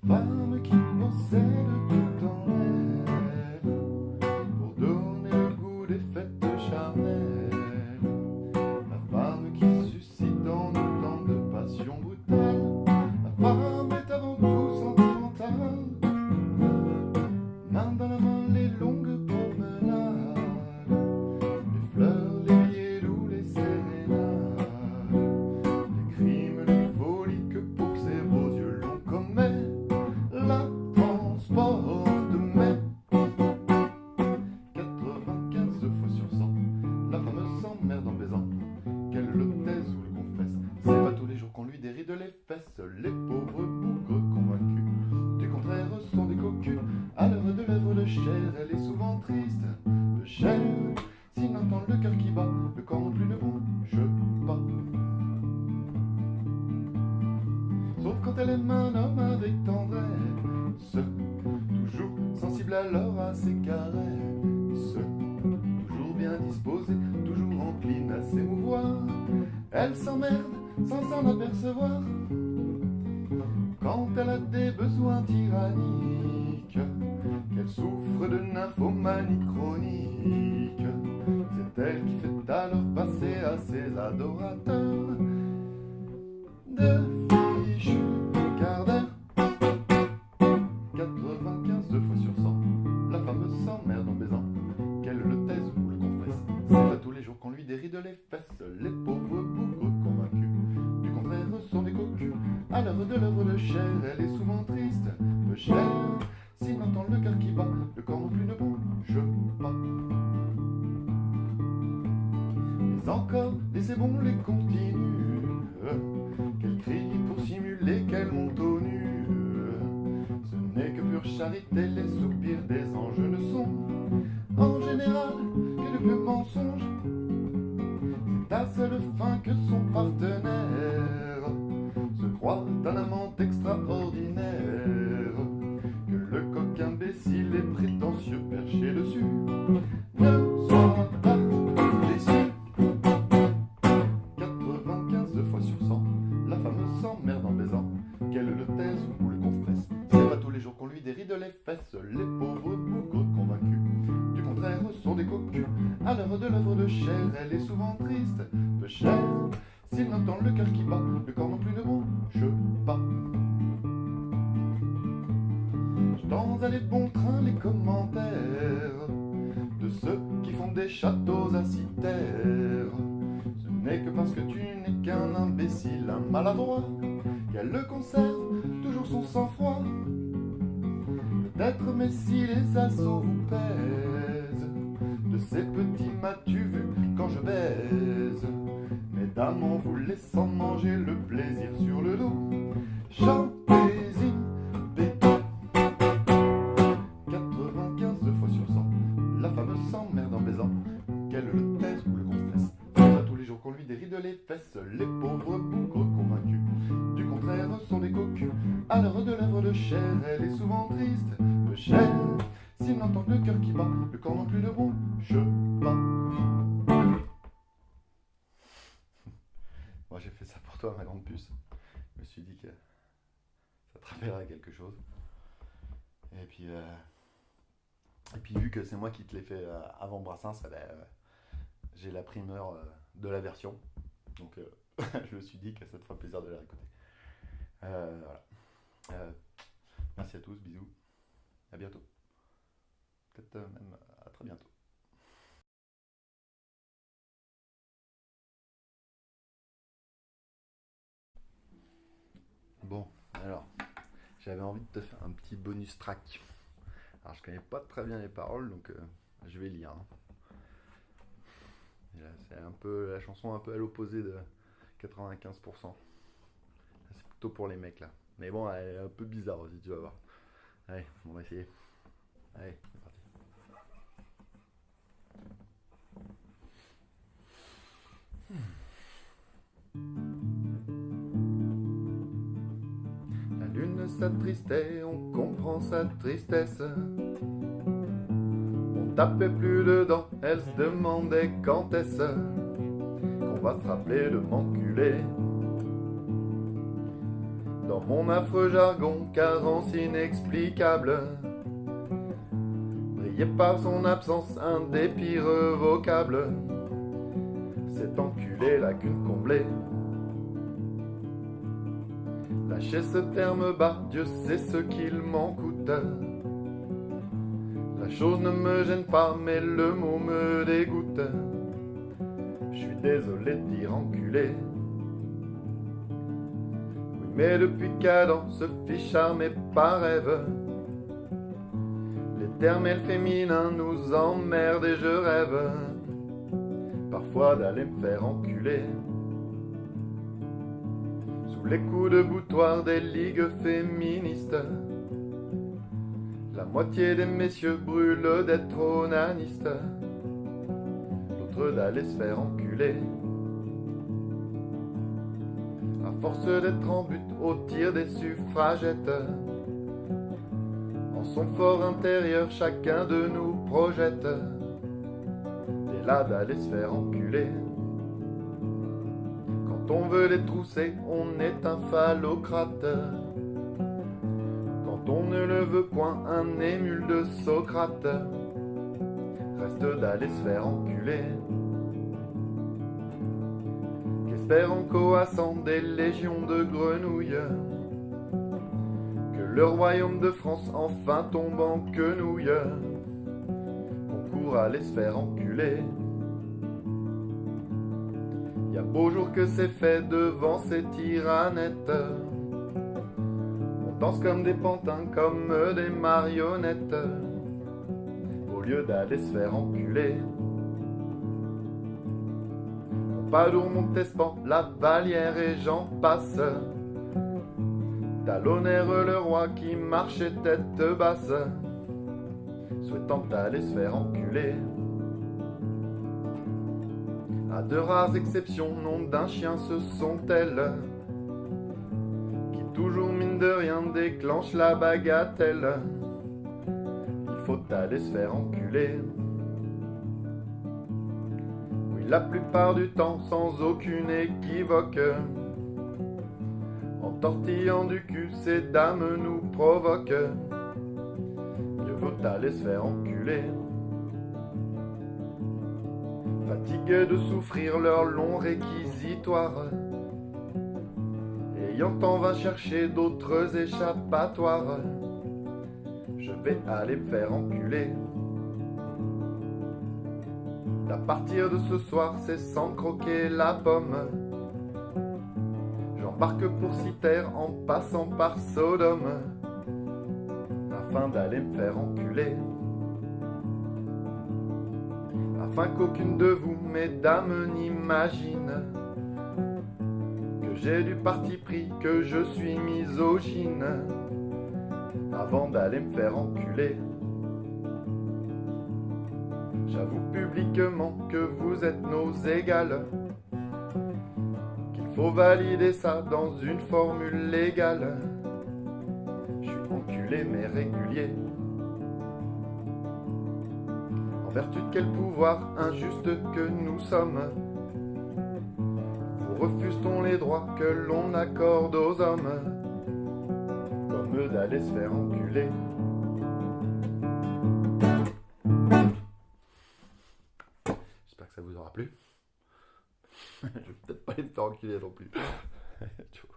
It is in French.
femme qui possède tout en elle pour donner le goût des fêtes charnelles. La femme qui suscite en nous tant de passion brutale. La femme est avant tout sentimentale. Main dans la main, les longues promenades, les fleurs, les billets doux, les sérénades, les crimes, les folies que pour ces beaux yeux l'on commet. La transporte mai 95 fois sur 100. La femme s'emmerde en baisant, qu'elle le taise ou le confesse. C'est pas tous les jours qu'on lui déride les fesses. Les pauvres bougres convaincus du contraire sont des cocus. À l'heure de lèvres de chair, elle est souvent triste de chair. S'il n'entend le cœur qui bat, le corps non plus ne bouge pas. Sauf quand elle aime un homme avec tendresse, toujours sensible alors à ses caresses, toujours bien disposée, toujours encline à s'émouvoir. Elle s'emmerde sans s'en apercevoir quand elle a des besoins tyranniques, qu'elle souffre de nymphomanie chronique. C'est elle qui fait alors passer à ses adorateurs de fichus quart d'heure. 95 fois sur 100, la femme s'emmerde en baisant, qu'elle le taise ou le confesse. C'est pas tous les jours qu'on lui déride les fesses. Les pauvres bougres convaincus du contraire sont des cocus. À l'heure de l'œuvre de chair, elle est souvent triste de chair. S'il entend le cœur qui bat, le corps non plus ne bouge pas. Mais encore, laissez bon les continues, qu'elle crie pour simuler qu'elle monte au nu. Ce n'est que pure charité, les soupirs des anges ne sont en général que de vieux mensonges. C'est à seule fin que son partenaire se croit un amant extraordinaire, que le coq imbécile et prétentieux perché dessus ne soit pas déçu. 95 fois sur 100, la femme s'emmerde en baisant, qu'elle le taise ou le confesse. C'est pas tous les jours qu'on lui déride les fesses. Les pauvres bougres convaincus du contraire sont des cocus. À l'heure de l'œuvre de chair, elle est souvent triste de chair. S'il n'entend le cœur qui bat, le corps non plus ne bouge pas. Dans les bons trains, les commentaires de ceux qui font des châteaux à citerre. Ce n'est que parce que tu n'es qu'un imbécile, un maladroit, qu'elle conserve toujours son sang-froid. Peut-être, mais si les assauts vous pèsent, de ces petits m'as-tu vu quand je baise? Mesdames, en vous laissant manger le plaisir sur le dos, chantez-y, béton. 95 fois sur 100, la femme s'emmerde en baisant, qu'elle le taise ou le confesse. C'est pas tous les jours qu'on lui déride les fesses. Les pauvres bougres convaincus du contraire sont des cocus. À l'heure de l'œuvre de chair, elle est souvent triste de chair. S'il n'entend que le cœur qui bat, le corps non plus ne bouge pas. Moi j'ai fait ça pour toi, ma grande puce. Je me suis dit que ça te rappellerait quelque chose. Et puis vu que c'est moi qui te l'ai fait avant Brassens, j'ai la primeur de la version. Donc je me suis dit que ça te fera plaisir de la réécouter. Voilà. Merci à tous, bisous. À bientôt. Peut-être même à très bientôt. Bon, alors, j'avais envie de te faire un petit bonus track. Alors, je connais pas très bien les paroles, donc je vais lire. Hein. Et là, c'est un peu la chanson un peu à l'opposé de 95%. C'est plutôt pour les mecs là. Mais bon, elle est un peu bizarre aussi, tu vas voir. Allez, on va essayer. Allez, c'est parti. La lune s'attristait, on comprend sa tristesse. On tapait plus dedans, elle se demandait quand est-ce qu'on va se rappeler de m'enculer. dans mon affreux jargon, carence inexplicable. Brillé par son absence, un dépit revocable. Cet enculé, lacune comblée. Lâcher ce terme bas, Dieu sait ce qu'il m'en coûte. La chose ne me gêne pas, mais le mot me dégoûte. Je suis désolé de dire enculé. Oui, mais depuis qu'Adam se fit charmer par rêve, l'éternel féminin nous emmerde et je rêve parfois d'aller me faire enculer. Sous les coups de boutoir des ligues féministes, la moitié des messieurs brûlent d'être onanistes, l'autre d'aller se faire enculer. À force d'être en but au tir des suffragettes, en son fort intérieur chacun de nous projette des là d'aller se faire enculer. Quand on veut les trousser, on est un phallocrate. Quand on ne le veut point, un émule de Socrate. Reste d'aller se faire enculer. Qu'espère en coassant des légions de grenouilles que le royaume de France enfin tombe en quenouille. Qu'on court à aller se faire enculer. Y a beau jour que c'est fait devant ces tyrannettes. On danse comme des pantins, comme des marionnettes, au lieu d'aller se faire enculer. Pompadour, Montespan, La Vallière et j'en passe talonnèrent le roi qui marchait tête basse, souhaitant aller se faire enculer. À de rares exceptions, nom d'un chien, ce sont elles qui toujours mine de rien déclenchent la bagatelle. Il faut aller se faire enculer. Oui, la plupart du temps, sans aucune équivoque, en tortillant du cul, ces dames nous provoquent. Mieux vaut aller se faire enculer. Fatigués de souffrir leur long réquisitoire, ayant en vain cherché d'autres échappatoires, je vais aller me faire enculer. À partir de ce soir, c'est sans croquer la pomme. J'embarque pour Cythère en passant par Sodome, afin d'aller me faire enculer. Afin qu'aucune de vous, mesdames, n'imagine que j'ai du parti pris, que je suis misogyne, avant d'aller me faire enculer. J'avoue publiquement que vous êtes nos égales, qu'il faut valider ça dans une formule légale. Je suis enculé mais régulier. En vertu de quel pouvoir injuste que nous sommes, vous refuse-t-on les droits que l'on accorde aux hommes, comme eux d'aller se faire enculer. J'espère que ça vous aura plu. Je vais peut-être pas aller me faire enculer non plus. Ciao.